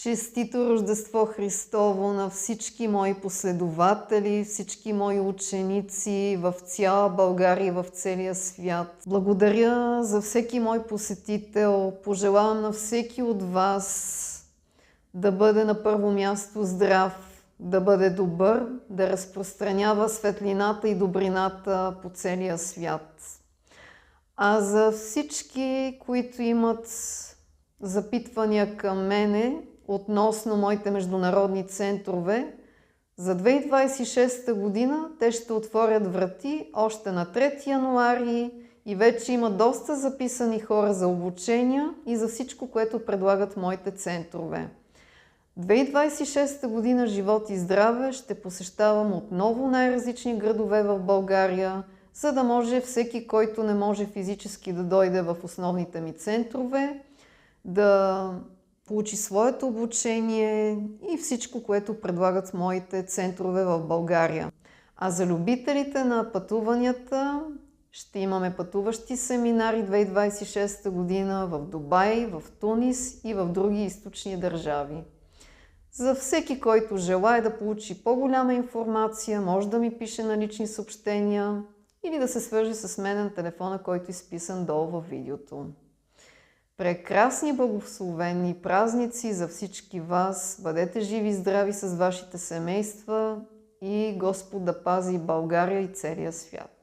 Честито Рождество Христово на всички мои последователи, всички мои ученици в цяла България и в целия свят. Благодаря за всеки мой посетител. Пожелавам на всеки от вас да бъде на първо място здрав, да бъде добър, да разпространява светлината и добрината по целия свят. А за всички, които имат запитвания към мене относно моите международни центрове, за 2026 година те ще отворят врати още на 3 януари и вече има доста записани хора за обучения и за всичко, което предлагат моите центрове. 2026 година, живот и здраве, ще посещавам отново най-различни градове в България, за да може всеки, който не може физически да дойде в основните ми центрове, да получи своето обучение и всичко, което предлагат моите центрове в България. А за любителите на пътуванията ще имаме пътуващи семинари 2026 година в Дубай, в Тунис и в други източни държави. За всеки, който желае да получи по-голяма информация, може да ми пише на лични съобщения или да се свърже с мен на телефона, който е изписан долу във видеото. Прекрасни благословени празници за всички вас! Бъдете живи и здрави с вашите семейства и Господ да пази България и целия свят!